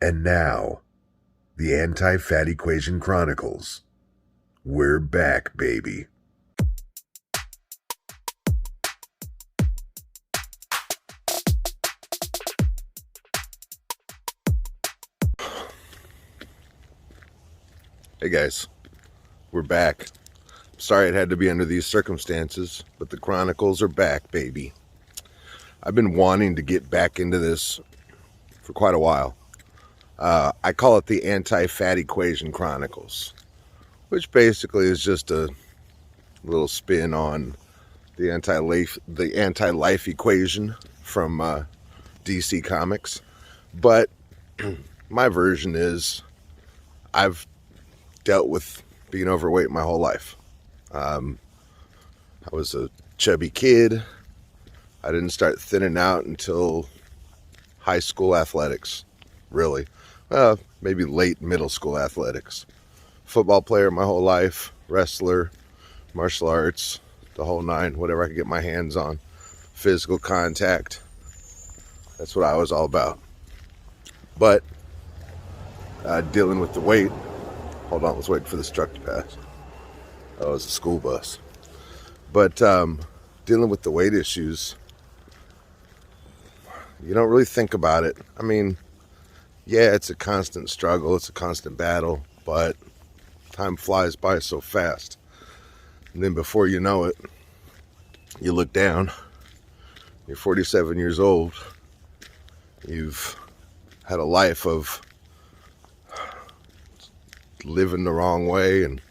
And now, the Anti-Fat Equation Chronicles. We're back, baby. Hey guys, we're back. Sorry it had to be under these circumstances, but the Chronicles are back, baby. I've been wanting to get back into this for quite a while. I call it the Anti-Fat Equation Chronicles, which basically is just a little spin on the anti-life equation from DC Comics. But my version is I've dealt with being overweight my whole life. I was a chubby kid. I didn't start thinning out until high school athletics, really. Maybe late middle school athletics. Football player my whole life, wrestler, martial arts, the whole nine, whatever I could get my hands on. Physical contact. That's what I was all about. But dealing with the weight. Hold on, let's wait for this truck to pass. Oh, it's a school bus. But dealing with the weight issues, you don't really think about it. I mean, yeah, it's a constant struggle. It's a constant battle. But time flies by so fast. And then before you know it, you look down. You're 47 years old. You've had a life of living the wrong way and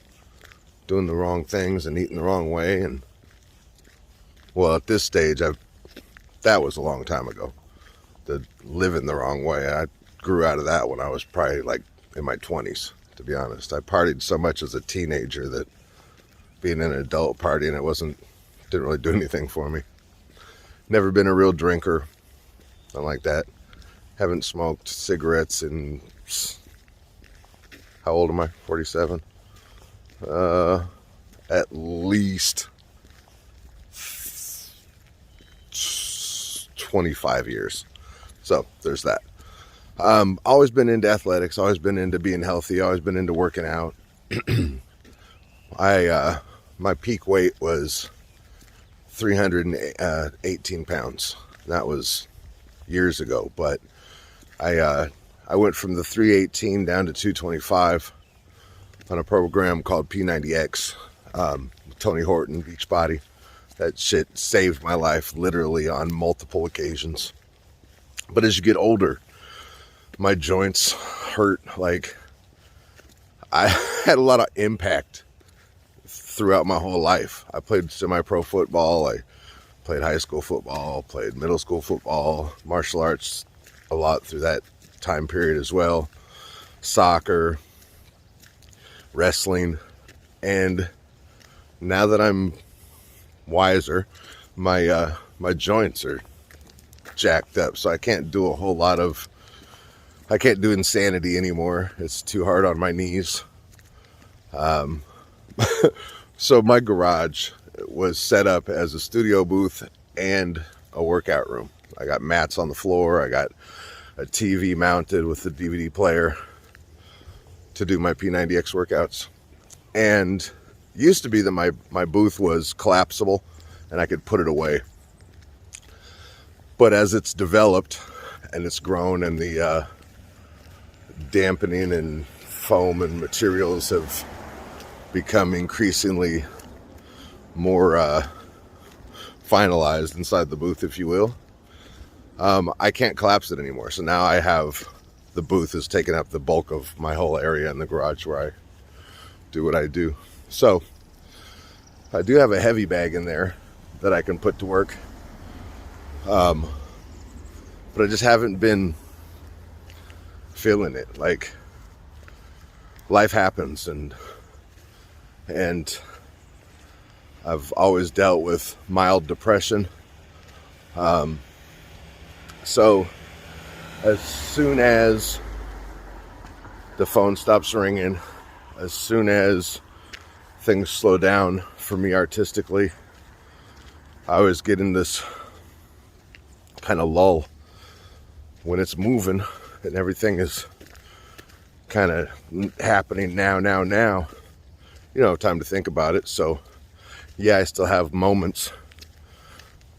doing the wrong things and eating the wrong way. And well, at this stage, that was a long time ago. The living the wrong way. I grew out of that when I was probably like in my 20s, to be honest. I partied so much as a teenager that being an adult partying, didn't really do anything for me. Never been a real drinker. Nothing like that. Haven't smoked cigarettes in, how old am I? 47? At least 25 years. So there's that. Always been into athletics, always been into being healthy, always been into working out. My peak weight was 318 pounds. That was years ago, but I went from the 318 down to 225 on a program called P90X, Tony Horton, Beachbody. That shit saved my life literally on multiple occasions. But as you get older, my joints hurt. Like, I had a lot of impact throughout my whole life. I played semi-pro football. I played high school football, played middle school football, martial arts a lot through that time period as well. Soccer, wrestling. And now that I'm wiser, my joints are jacked up, so I can't do insanity anymore. It's too hard on my knees. So my garage was set up as a studio booth and a workout room. I got mats on the floor. I got a TV mounted with the DVD player to do my P90X workouts. And used to be that my booth was collapsible and I could put it away. But as it's developed and it's grown and the dampening and foam and materials have become increasingly more finalized inside the booth, if you will, I can't collapse it anymore. So now the booth is taking up the bulk of my whole area in the garage where I do what I do. So I do have a heavy bag in there that I can put to work. But I just haven't been feeling it. Like, life happens, and I've always dealt with mild depression. So as soon as the phone stops ringing, as soon as things slow down for me artistically, I always get in this kind of lull when it's moving and everything is kind of happening now, time to think about it. So yeah, I still have moments,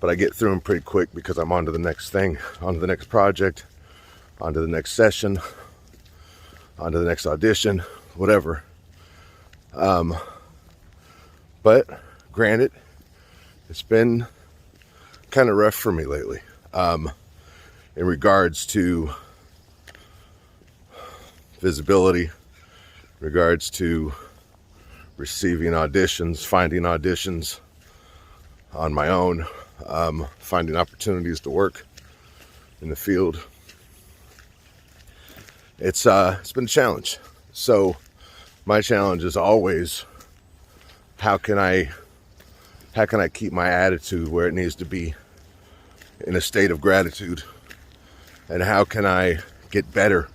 but I get through them pretty quick because I'm on to the next thing, on to the next project, on to the next session, on to the next audition, whatever. But granted, it's been kind of rough for me lately, in regards to visibility, regards to receiving auditions, finding auditions on my own, finding opportunities to work in the field. It's been a challenge. So my challenge is always, how can I keep my attitude where it needs to be, in a state of gratitude, and how can I get better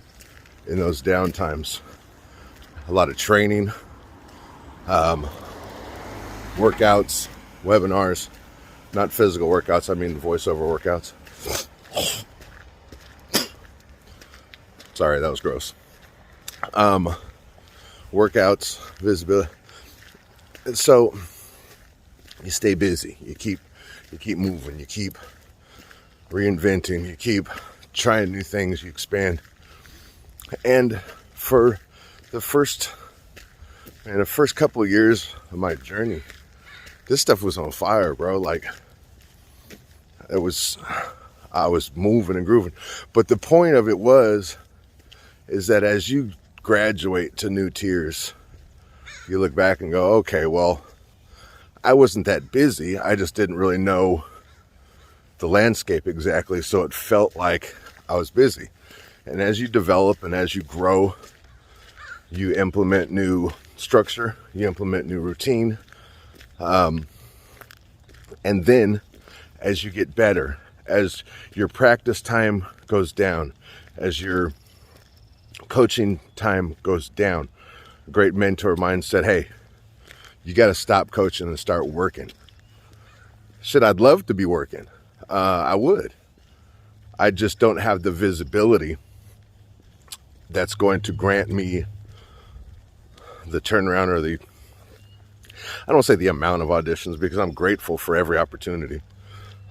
in those down times? A lot of training, workouts, webinars, not physical workouts, I mean voiceover workouts. Sorry, that was gross. Workouts, visibility. So you stay busy, you keep moving, you keep reinventing, you keep trying new things, you expand. And for the first couple of years of my journey, this stuff was on fire, bro. Like, I was moving and grooving. But the point of it is that as you graduate to new tiers, you look back and go, okay, well, I wasn't that busy. I just didn't really know the landscape exactly, so it felt like I was busy. And as you develop and as you grow, you implement new structure, you implement new routine, and then as you get better, as your practice time goes down, as your coaching time goes down, a great mentor of mine said, hey, you got to stop coaching and start working. Shit, I'd love to be working. I would. I just don't have the visibility that's going to grant me the turnaround, or I don't want to say the amount of auditions, because I'm grateful for every opportunity.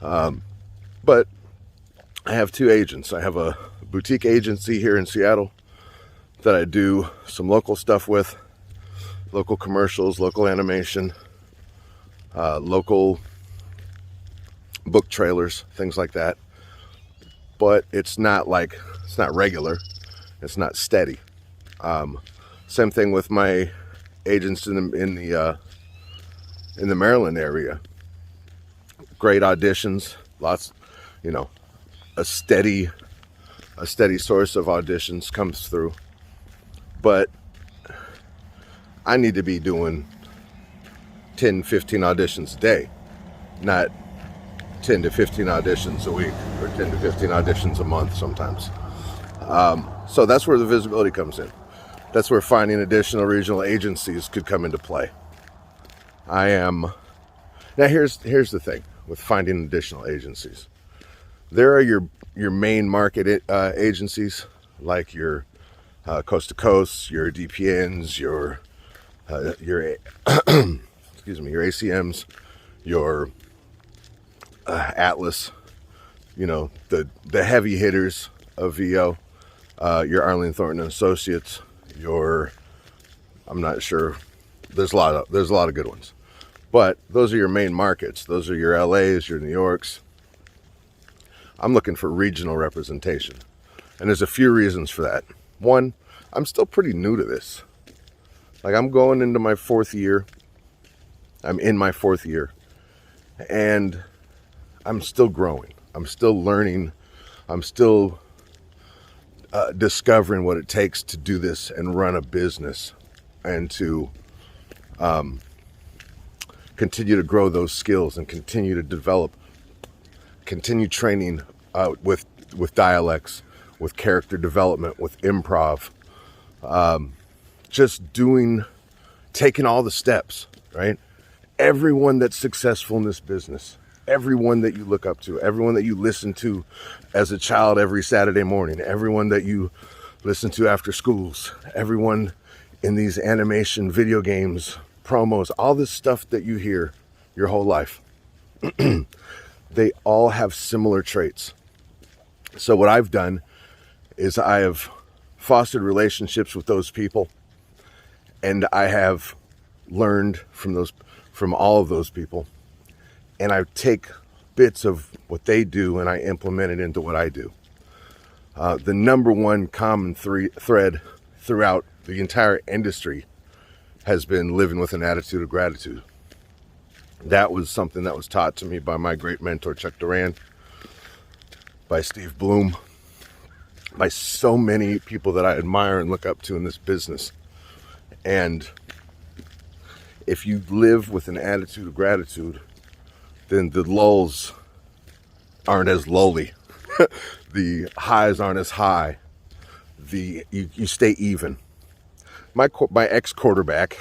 But I have two agents. I have a boutique agency here in Seattle that I do some local stuff with, local commercials, local animation, local book trailers, things like that. But it's not regular. It's not steady. Same thing with my agents in the Maryland area. Great auditions, lots, a steady source of auditions comes through. But I need to be doing 10, 15 auditions a day, not 10 to 15 auditions a week, or 10 to 15 auditions a month sometimes. So that's where the visibility comes in. That's where finding additional regional agencies could come into play. Now here's the thing with finding additional agencies. There are your main market agencies, like your coast to coast, your DPNs, your excuse me, your ACMs, your Atlas, the heavy hitters of VO, your Arlene Thornton and Associates, I'm not sure, there's a lot of good ones, but those are your main markets. Those are your LAs, your New Yorks. I'm looking for regional representation, and there's a few reasons for that. One, I'm still pretty new to this. Like, I'm going into my fourth year. I'm in my fourth year, and I'm still growing. I'm still learning. I'm still discovering what it takes to do this and run a business, and to continue to grow those skills and continue to develop, continue training with dialects, with character development, with improv, just taking all the steps, right? Everyone that's successful in this business, everyone that you look up to, everyone that you listen to as a child every Saturday morning, everyone that you listen to after schools, everyone in these animation, video games, promos, all this stuff that you hear your whole life, they all have similar traits. So what I've done is I have fostered relationships with those people, and I have learned from all of those people, and I take bits of what they do and I implement it into what I do. The number one common thread throughout the entire industry has been living with an attitude of gratitude. That was something that was taught to me by my great mentor, Chuck Duran, by Steve Bloom, by so many people that I admire and look up to in this business. And if you live with an attitude of gratitude, then the lulls aren't as lowly. The highs aren't as high. You stay even. My ex-quarterback,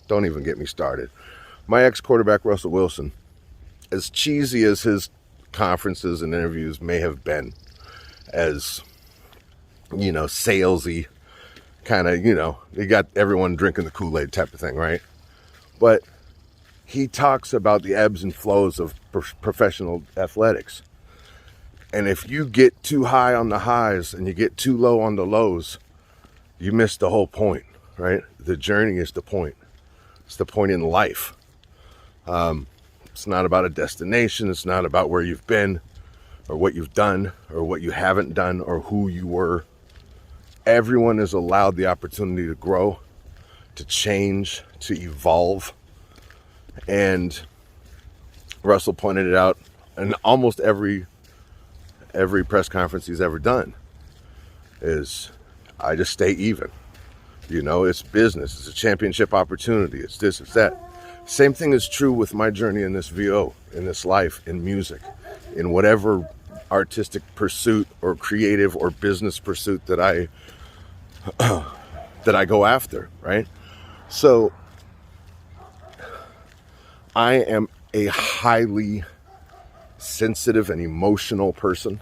don't even get me started. My ex-quarterback, Russell Wilson, as cheesy as his conferences and interviews may have been, as, salesy, kind of, he got everyone drinking the Kool-Aid type of thing, right? But he talks about the ebbs and flows of professional athletics. And if you get too high on the highs and you get too low on the lows, you miss the whole point, right? The journey is the point. It's the point in life. It's not about a destination. It's not about where you've been or what you've done or what you haven't done or who you were. Everyone is allowed the opportunity to grow, to change, to evolve. And Russell pointed it out in almost every press conference he's ever done, is I just stay even. It's business. It's a championship opportunity. It's this, it's that. Same thing is true with my journey in this VO, in this life, in music, in whatever artistic pursuit or creative or business pursuit that I go after, right? So I am a highly sensitive and emotional person.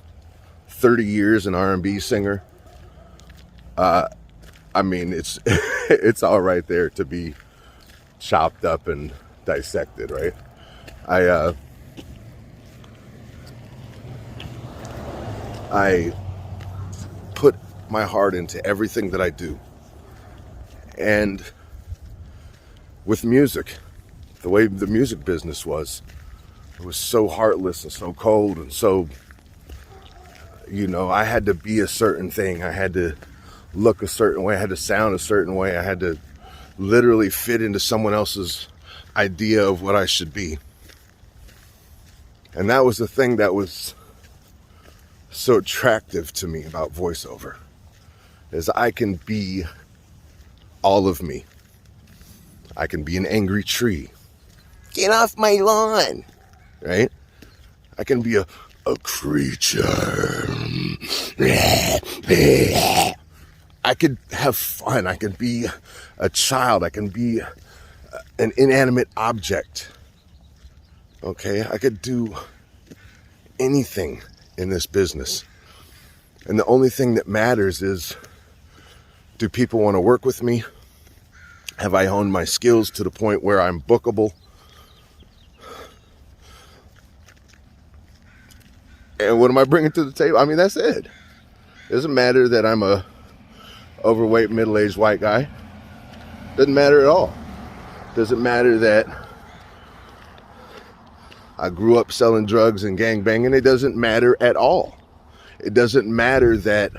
30 years an R&B singer. It's it's all right there to be chopped up and dissected, right? I put my heart into everything that I do. And with music, the way the music business was, it was so heartless and so cold and so, I had to be a certain thing. I had to look a certain way. I had to sound a certain way. I had to literally fit into someone else's idea of what I should be. And that was the thing that was so attractive to me about voiceover, is I can be all of me. I can be an angry tree. Get off my lawn, right? I can be a creature. I could have fun. I can be a child. I can be an inanimate object. Okay? I could do anything in this business. And the only thing that matters is, do people want to work with me? Have I honed my skills to the point where I'm bookable? And what am I bringing to the table? That's it. It doesn't matter that I'm a overweight, middle-aged white guy. Doesn't matter at all. Doesn't matter that I grew up selling drugs and gangbanging. It doesn't matter at all. It doesn't matter that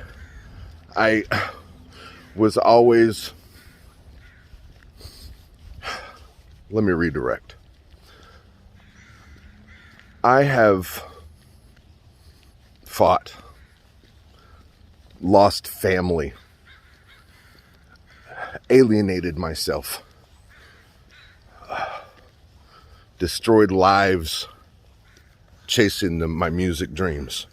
I was always... Let me redirect. I have fought, lost family, alienated myself, destroyed lives chasing my music dreams.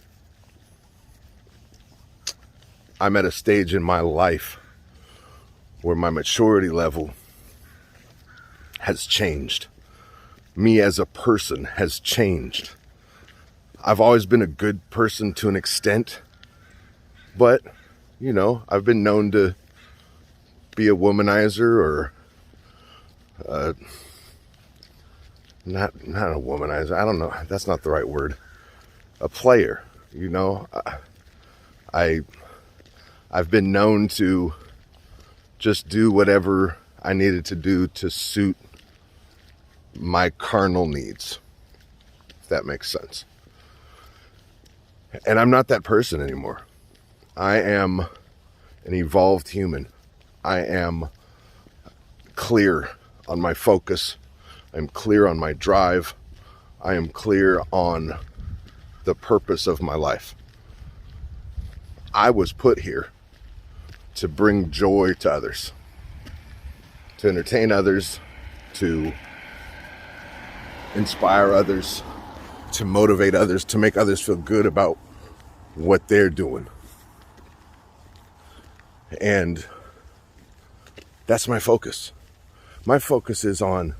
I'm at a stage in my life where my maturity level has changed. Me as a person has changed. I've always been a good person to an extent, but you know, I've been known to be a womanizer, or not a womanizer. I don't know. That's not the right word. A player, you know. I've been known to just do whatever I needed to do to suit my carnal needs, if that makes sense. And I'm not that person anymore. I am an evolved human. I am clear on my focus. I'm clear on my drive. I am clear on the purpose of my life. I was put here to bring joy to others, to entertain others, to inspire others, to motivate others, to make others feel good about what they're doing. And that's my focus. My focus is on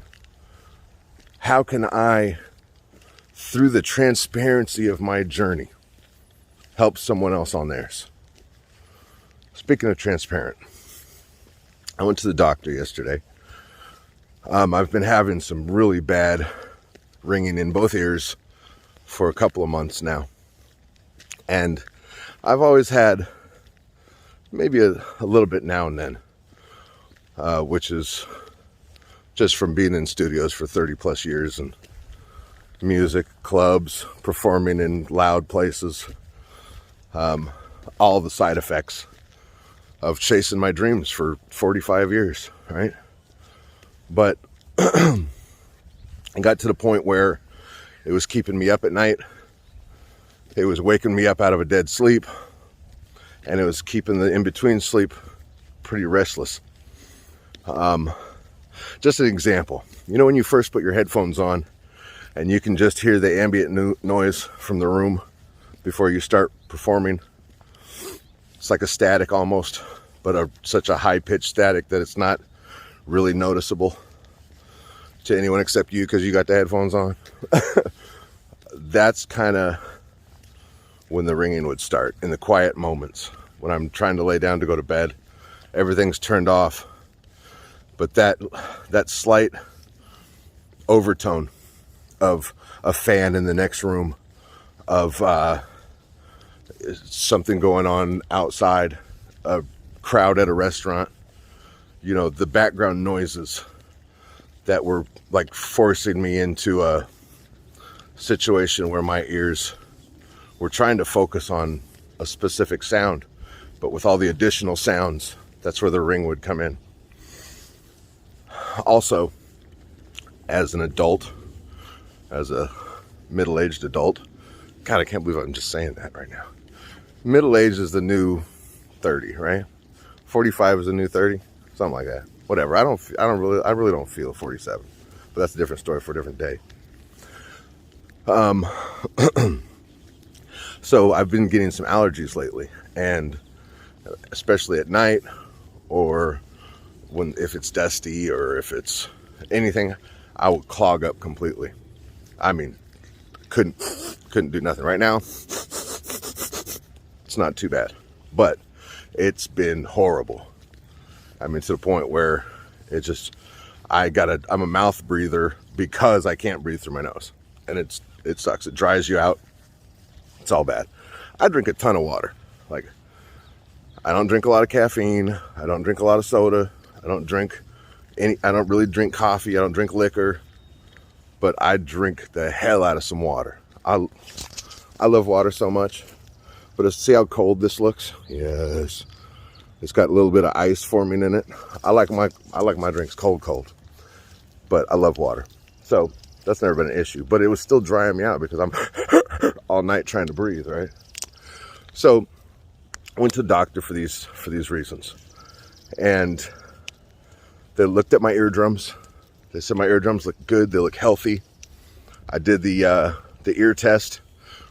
how can I, through the transparency of my journey, help someone else on theirs. Speaking of transparent, I went to the doctor yesterday. I've been having some really bad ringing in both ears for a couple of months now. And I've always had maybe a little bit now and then, which is just from being in studios for 30 plus years and music, clubs, performing in loud places, all the side effects of chasing my dreams for 45 years, right? But I got to the point where it was keeping me up at night. It was waking me up out of a dead sleep, and it was keeping the in-between sleep pretty restless. Just an example. You know when you first put your headphones on and you can just hear the ambient noise from the room before you start performing? It's like a static almost, but such a high-pitched static that it's not really noticeable to anyone except you because you got the headphones on. That's kind of when the ringing would start, in the quiet moments when I'm trying to lay down to go to bed. Everything's turned off, but that slight overtone of a fan in the next room, of something going on outside, a crowd at a restaurant, you know, the background noises that were like forcing me into a situation where my ears were trying to focus on a specific sound, but with all the additional sounds, that's where the ring would come in. Also, as an adult, as a middle-aged adult, God, I can't believe I'm just saying that right now. Middle age is the new 30, right? 45 is the new 30, something like that. Whatever. I really don't feel 47, but that's a different story for a different day. So I've been getting some allergies lately, and especially at night, or if it's dusty, or if it's anything, I will clog up completely. I mean, couldn't do nothing. Right now, it's not too bad, but it's been horrible. I mean, to the point where I'm a mouth breather because I can't breathe through my nose, and it sucks. It dries you out. It's all bad. I drink a ton of water. Like, I don't drink a lot of caffeine. I don't drink a lot of soda. I don't really drink coffee. I don't drink liquor, but I drink the hell out of some water. I love water so much. But see how cold this looks? Yes. It's got a little bit of ice forming in it. I like my drinks cold. But I love water. So that's never been an issue. But it was still drying me out because I'm all night trying to breathe, right? So I went to the doctor for these reasons. And they looked at my eardrums. They said my eardrums look good. They look healthy. I did the ear test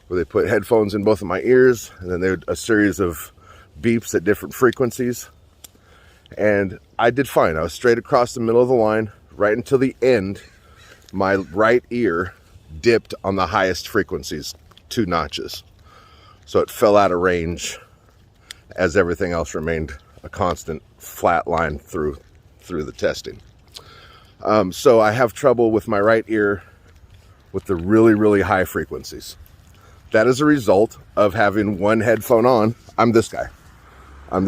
where they put headphones in both of my ears, and then they had a series of beeps at different frequencies. And I did fine. I was straight across the middle of the line. Right until the end, my right ear dipped on the highest frequencies 2 notches. So it fell out of range as everything else remained a constant flat line through the testing. So I have trouble with my right ear with the really, really high frequencies. That is a result of having one headphone on. I'm this guy in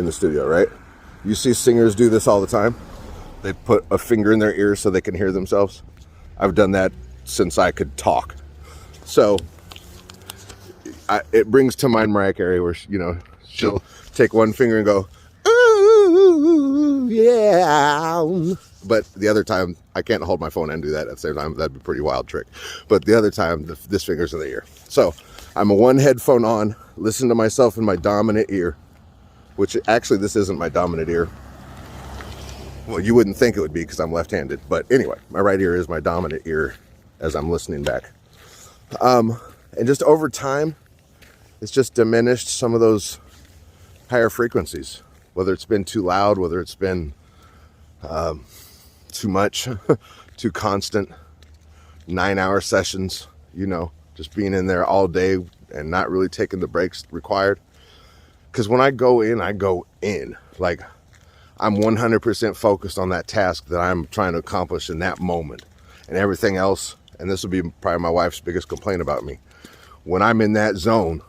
the studio, right? You see singers do this all the time. They put a finger in their ear so they can hear themselves. I've done that since I could talk. So it brings to mind Mariah Carey, where she'll take one finger and go, ooh, yeah. But the other time, I can't hold my phone and do that at the same time. That'd be a pretty wild trick. But the other time, this finger's in the ear. So I'm a one headphone on, listen to myself in my dominant ear, which actually this isn't my dominant ear. Well, you wouldn't think it would be because I'm left-handed. But anyway, my right ear is my dominant ear as I'm listening back. And just over time, it's just diminished some of those higher frequencies. Whether it's been too loud, whether it's been too much, too constant, 9-hour sessions, just being in there all day and not really taking the breaks required. Because when I go in. Like, I'm 100% focused on that task that I'm trying to accomplish in that moment. And everything else, and this will be probably my wife's biggest complaint about me, when I'm in that zone,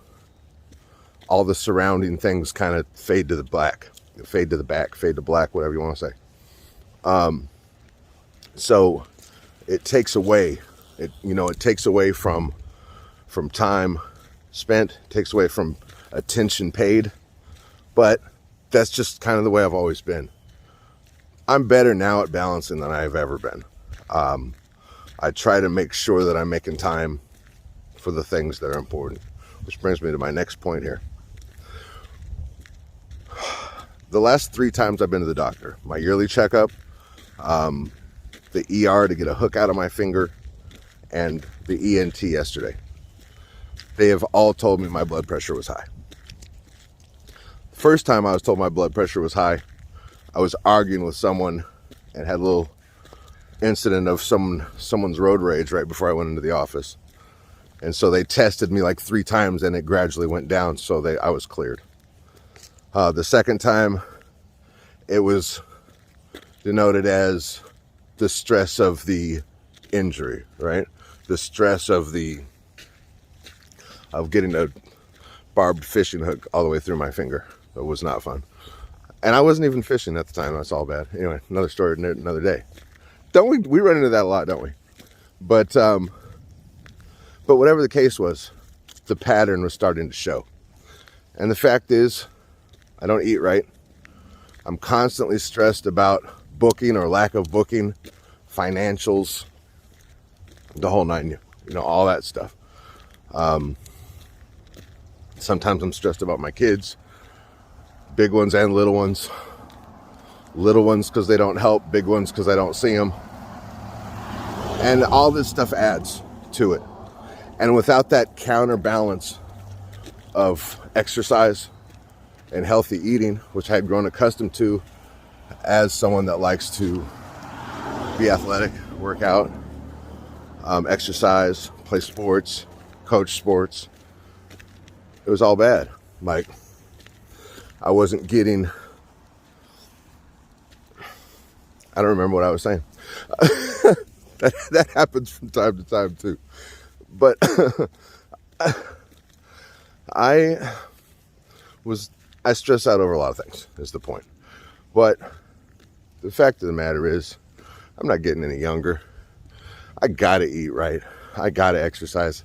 all the surrounding things kind of fade to the back, fade to black, whatever you want to say. So it takes away, it takes away from time spent, it takes away from attention paid, but that's just kind of the way I've always been. I'm better now at balancing than I've ever been. I try to make sure that I'm making time for the things that are important, which brings me to my next point here. The last 3 times I've been to the doctor, my yearly checkup, the ER to get a hook out of my finger, and the ENT yesterday, they have all told me my blood pressure was high. First time I was told my blood pressure was high, I was arguing with someone and had a little incident of someone's road rage right before I went into the office. And so they tested me like 3 times and it gradually went down, so I was cleared. The second time, it was denoted as the stress of the injury, right? The stress of getting a barbed fishing hook all the way through my finger. It was not fun. And I wasn't even fishing at the time. That's all bad. Anyway, another story, another day. Don't we run into that a lot, don't we? But whatever the case was, the pattern was starting to show. And the fact is, I don't eat right. I'm constantly stressed about booking or lack of booking, financials, the whole nine, all that stuff. Sometimes I'm stressed about my kids, big ones and little ones. Little ones because they don't help, big ones because I don't see them. And all this stuff adds to it. And without that counterbalance of exercise and healthy eating, which I had grown accustomed to as someone that likes to be athletic, work out, exercise, play sports, coach sports, it was all bad. Like, I wasn't getting, I don't remember what I was saying. That happens from time to time too. But I stress out over a lot of things, is the point. But the fact of the matter is, I'm not getting any younger. I gotta eat right. I gotta exercise.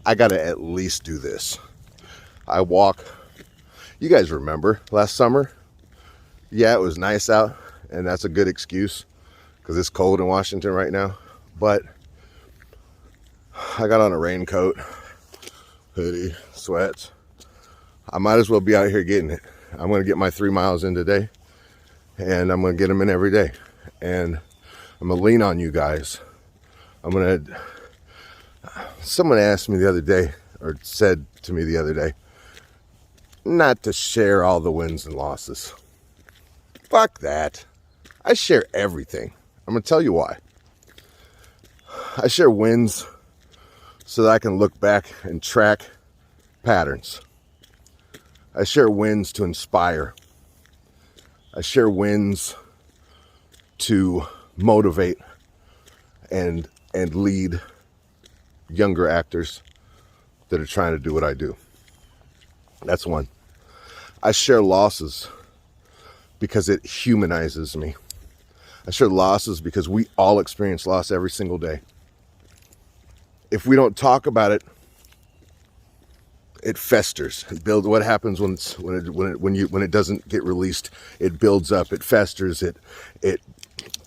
I gotta at least do this. I walk. You guys remember last summer? Yeah, it was nice out, and that's a good excuse because it's cold in Washington right now. But I got on a raincoat, hoodie, sweats. I might as well be out here getting it. I'm going to get my 3 miles in today, and I'm going to get them in every day. And I'm going to lean on you guys. Someone asked me the other day, or said to me the other day, not to share all the wins and losses. Fuck that. I share everything. I'm going to tell you why. I share wins so that I can look back and track patterns. I share wins to inspire. I share wins to motivate and lead younger actors that are trying to do what I do. That's one. I share losses because it humanizes me. I share losses because we all experience loss every single day. If we don't talk about it, it festers. It builds. What happens when it doesn't get released? It builds up. It festers. It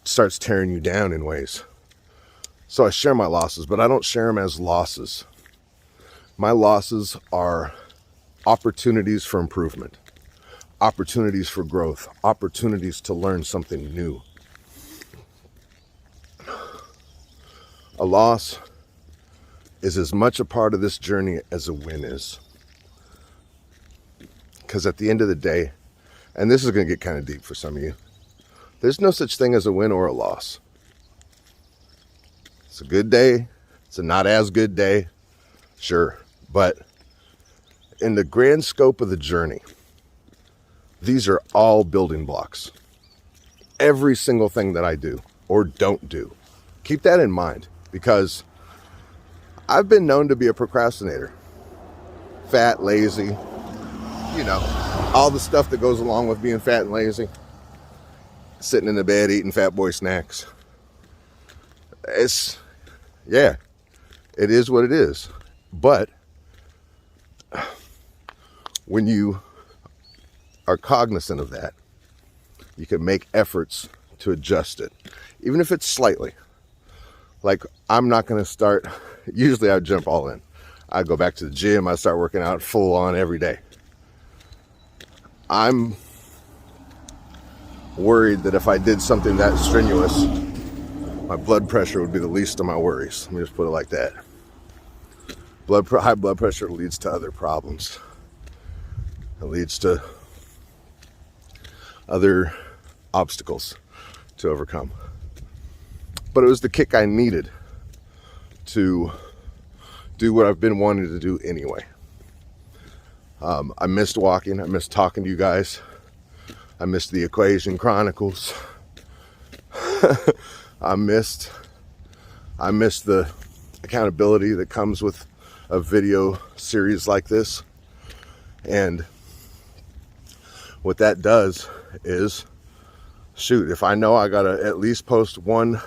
starts tearing you down in ways. So I share my losses, but I don't share them as losses. My losses are opportunities for improvement, opportunities for growth, opportunities to learn something new. A loss is as much a part of this journey as a win is. Because at the end of the day, and this is going to get kind of deep for some of you, there's no such thing as a win or a loss. It's a good day. It's a not as good day. Sure. But in the grand scope of the journey, these are all building blocks. Every single thing that I do or don't do. Keep that in mind, because I've been known to be a procrastinator. Fat, lazy, all the stuff that goes along with being fat and lazy. Sitting in the bed eating fat boy snacks. It is what it is. But when you are cognizant of that, you can make efforts to adjust it, even if it's slightly. Like, I'm not going to start, usually I jump all in. I go back to the gym, I start working out full on every day. I'm worried that if I did something that strenuous, my blood pressure would be the least of my worries. Let me just put it like that. High blood pressure leads to other problems. It leads to other obstacles to overcome. But it was the kick I needed to do what I've been wanting to do anyway. I missed walking. I missed talking to you guys. I missed the Equation Chronicles. I missed the accountability that comes with a video series like this. And what that does is, shoot, if I know I gotta at least post one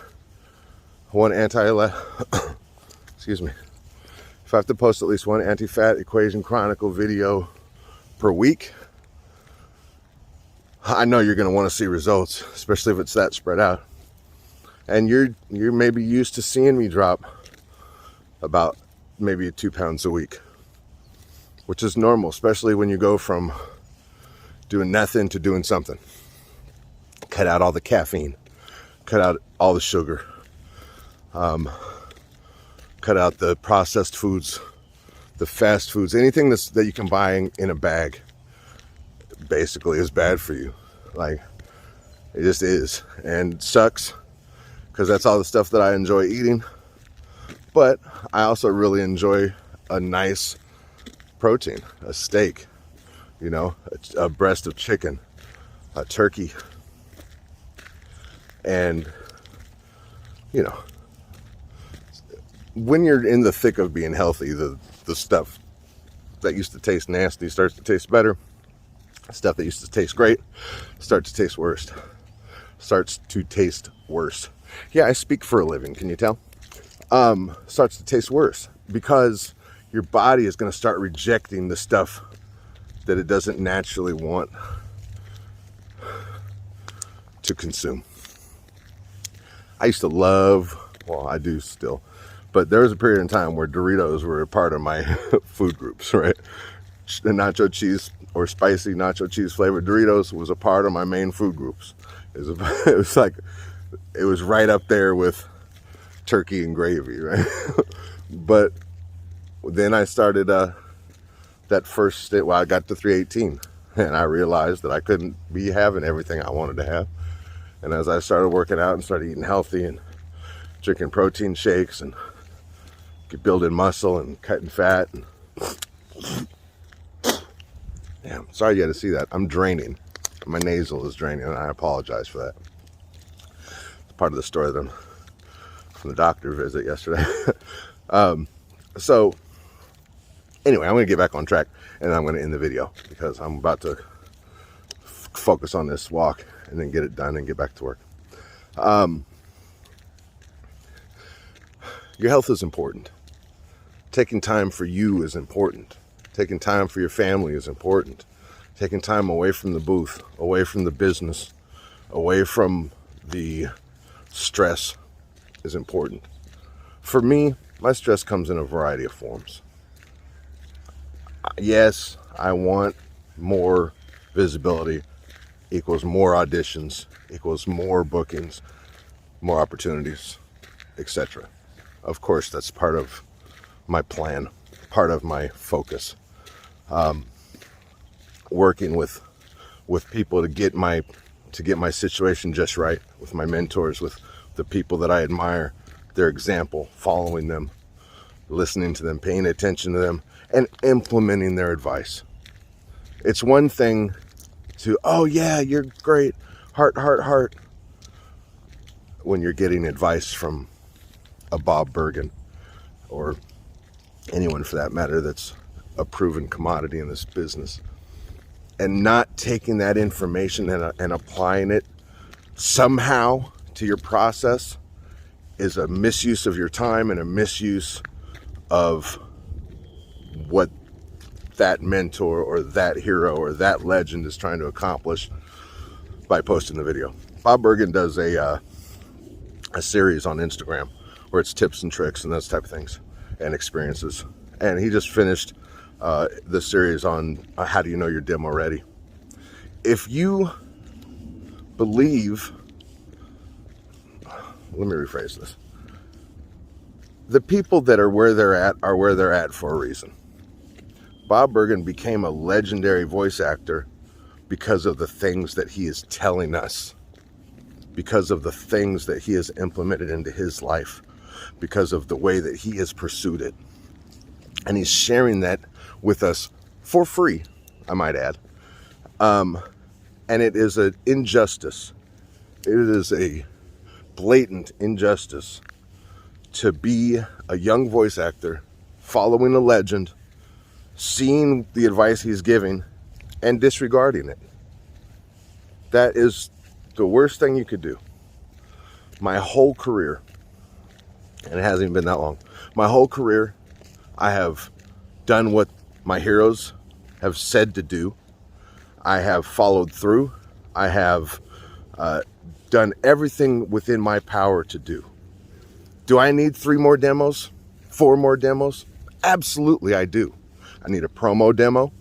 excuse me. If I have to post at least one anti-fat Equation Chronicle video per week, I know you're going to want to see results, especially if it's that spread out. And you're maybe used to seeing me drop about maybe 2 pounds a week, which is normal, especially when you go from doing nothing to doing something. Cut out all the caffeine, cut out all the sugar, cut out the processed foods, the fast foods, anything that you can buy in a bag basically is bad for you. Like, it just is. And it sucks, because that's all the stuff that I enjoy eating. But I also really enjoy a nice protein, a steak, a breast of chicken, a turkey. And, when you're in the thick of being healthy, the stuff that used to taste nasty starts to taste better. Stuff that used to taste great starts to taste worse. Yeah, I speak for a living, can you tell? Starts to taste worse, because your body is going to start rejecting the stuff that it doesn't naturally want to consume. I used to love, well, I do still, but there was a period in time where Doritos were a part of my food groups, right? The nacho cheese or spicy nacho cheese flavored Doritos was a part of my main food groups. It was right up there with turkey and gravy, right? But then I started that first state. Well, I got to 318, and I realized that I couldn't be having everything I wanted to have. And as I started working out and started eating healthy and drinking protein shakes and building muscle and cutting fat, Damn, sorry you had to see that. I'm draining. My nasal is draining, and I apologize for that. It's part of the story that I'm from the doctor visit yesterday. So anyway, I'm going to get back on track, and I'm going to end the video because I'm about to focus on this walk and then get it done and get back to work. Your health is important. Taking time for you is important. Taking time for your family is important. Taking time away from the booth, away from the business, away from the stress is important. For me, my stress comes in a variety of forms. Yes, I want more visibility equals more auditions, equals more bookings, more opportunities, etc. Of course, that's part of my plan, part of my focus. Working with people to get my situation just right, with my mentors, with the people that I admire, their example, following them, listening to them, paying attention to them, and implementing their advice. It's one thing to, oh yeah, you're great, heart, when you're getting advice from a Bob Bergen or anyone for that matter that's a proven commodity in this business, and not taking that information and applying it somehow to your process is a misuse of your time and a misuse of what that mentor or that hero or that legend is trying to accomplish by posting the video. Bob Bergen does a series on Instagram where it's tips and tricks and those type of things and experiences. And he just finished the series on how do you know your demo ready. If you believe, let me rephrase this. The people that are where they're at for a reason. Bob Bergen became a legendary voice actor because of the things that he is telling us, because of the things that he has implemented into his life, because of the way that he has pursued it. And he's sharing that with us for free, I might add. And it is an injustice. It is a blatant injustice to be a young voice actor, following a legend, seeing the advice he's giving, and disregarding it. That is the worst thing you could do. My whole career, and it hasn't even been that long, my whole career, I have done what my heroes have said to do. I have followed through. I have done everything within my power to do. Do I need 3 more demos? 4 more demos? Absolutely, I do. I need a promo demo.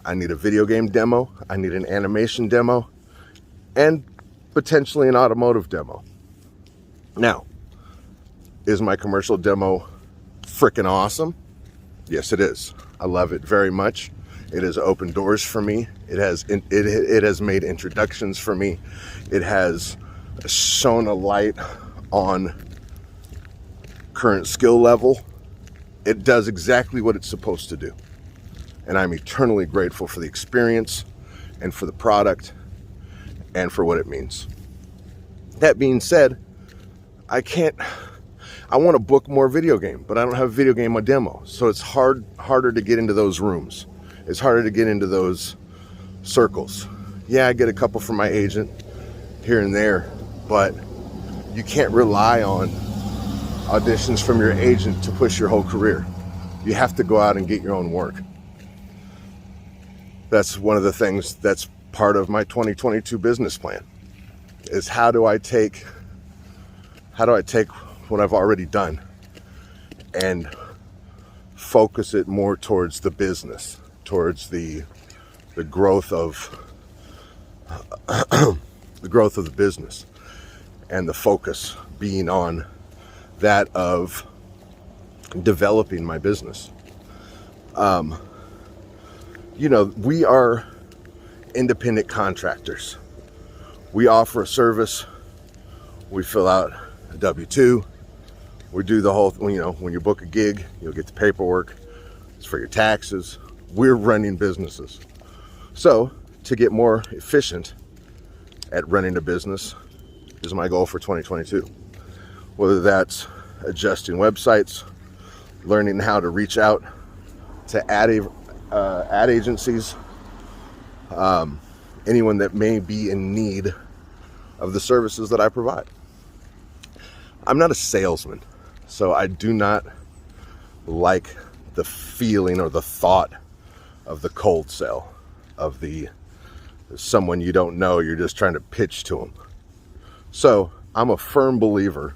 I need a video game demo. I need an animation demo. And potentially an automotive demo. Now, is my commercial demo freaking awesome? Yes, it is. I love it very much. It has opened doors for me. It has made introductions for me. It has shone a light on current skill level. It does exactly what it's supposed to do. And I'm eternally grateful for the experience and for the product and for what it means. That being said, I want to book more video game, but I don't have video game demo. So it's harder to get into those rooms. It's harder to get into those circles. Yeah, I get a couple from my agent here and there, but you can't rely on auditions from your agent to push your whole career. You have to go out and get your own work. That's one of the things that's part of my 2022 business plan, is how do I take what I've already done and focus it more towards the business, towards the growth of the business, and the focus being on that of developing my business. We are independent contractors. We offer a service. We fill out a W-2. We do the whole, when you book a gig, you'll get the paperwork. It's for your taxes. We're running businesses. So to get more efficient at running a business is my goal for 2022. Whether that's adjusting websites, learning how to reach out to ad agencies, anyone that may be in need of the services that I provide. I'm not a salesman, so I do not like the feeling or the thought of the cold sell, of the someone you don't know, you're just trying to pitch to them. So I'm a firm believer,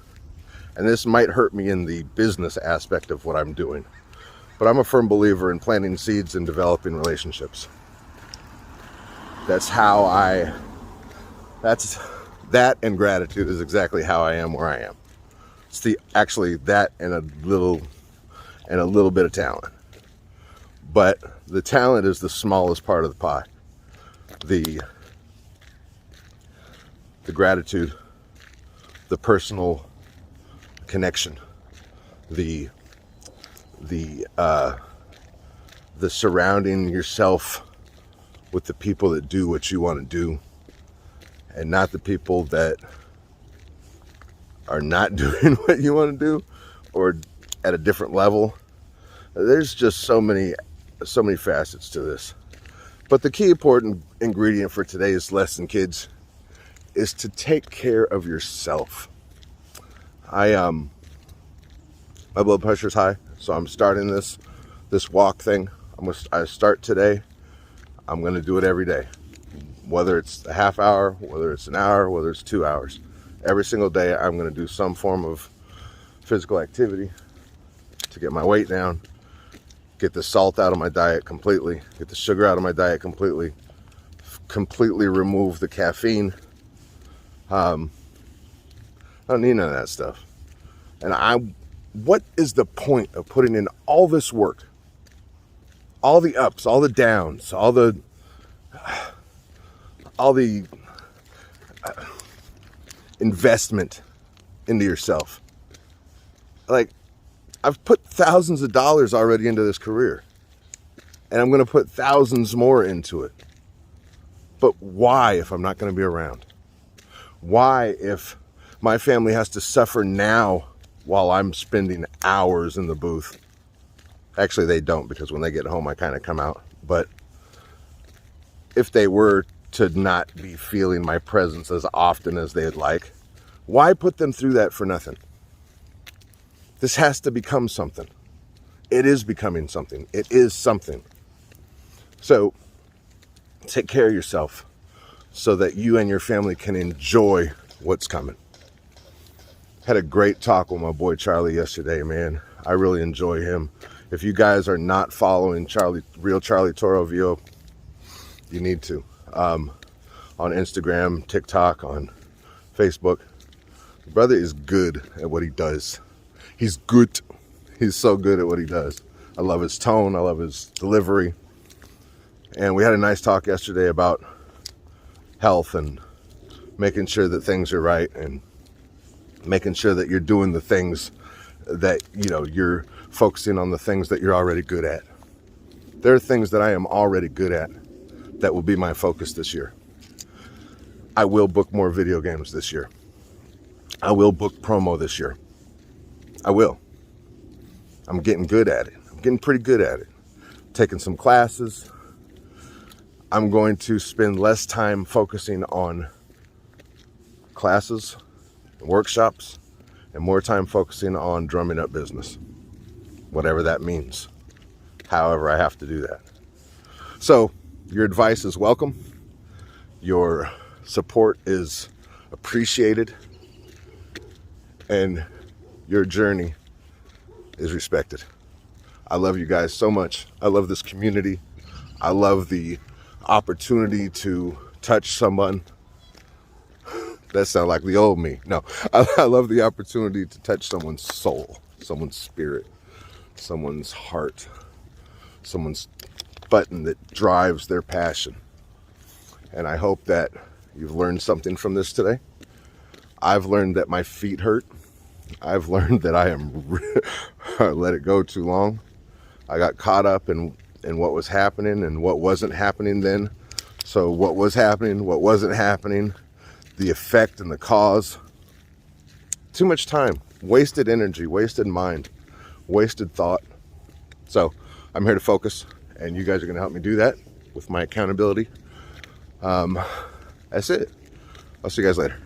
and this might hurt me in the business aspect of what I'm doing, but I'm a firm believer in planting seeds and developing relationships. That and gratitude is exactly how I am where I am. It's actually that and a little bit of talent. But the talent is the smallest part of the pie. The gratitude, the personal connection, the surrounding yourself with the people that do what you want to do, and not the people that are not doing what you want to do or at a different level. There's just so many facets to this. But the key important ingredient for today's lesson, kids, is to take care of yourself. My blood pressure is high, so I'm starting this walk thing. I start today. I'm going to do it every day. Whether it's a half hour, whether it's an hour, whether it's 2 hours. Every single day I'm going to do some form of physical activity to get my weight down, get the salt out of my diet completely, get the sugar out of my diet completely remove the caffeine. I don't need none of that stuff. And what is the point of putting in all this work? All the ups, all the downs, all the investment into yourself. Like, I've put thousands of dollars already into this career, and I'm going to put thousands more into it. But why if I'm not going to be around? Why if my family has to suffer now while I'm spending hours in the booth? Actually, they don't, because when they get home, I kind of come out. But if they were to not be feeling my presence as often as they'd like, why put them through that for nothing? This has to become something. It is becoming something. It is something. So take care of yourself so that you and your family can enjoy what's coming. Had a great talk with my boy Charlie yesterday, man. I really enjoy him. If you guys are not following Real Charlie Toro Vio, you need to. On Instagram, TikTok, on Facebook. The brother is good at what he does. He's good. He's so good at what he does. I love his tone. I love his delivery. And we had a nice talk yesterday about health and making sure that things are right and making sure that you're doing the things that, you're focusing on the things that you're already good at. There are things that I am already good at that will be my focus this year. I will book more video games this year. I will book promo this year. I will. I'm getting good at it. I'm getting pretty good at it. Taking some classes. I'm going to spend less time focusing on classes, workshops, and more time focusing on drumming up business. Whatever that means. However I have to do that. So, your advice is welcome. Your support is appreciated. And your journey is respected. I love you guys so much. I love this community. I love the opportunity to touch someone. That sounds like the old me. No, I love the opportunity to touch someone's soul, someone's spirit, someone's heart, someone's button that drives their passion. And I hope that you've learned something from this today. I've learned that my feet hurt. I've learned that I let it go too long. I got caught up in what was happening and what wasn't happening then So what was happening, what wasn't happening, the effect and the cause. Too much time, wasted energy, wasted mind, wasted thought. So I'm here to focus, and you guys are going to help me do that with my accountability. That's it. I'll see you guys later.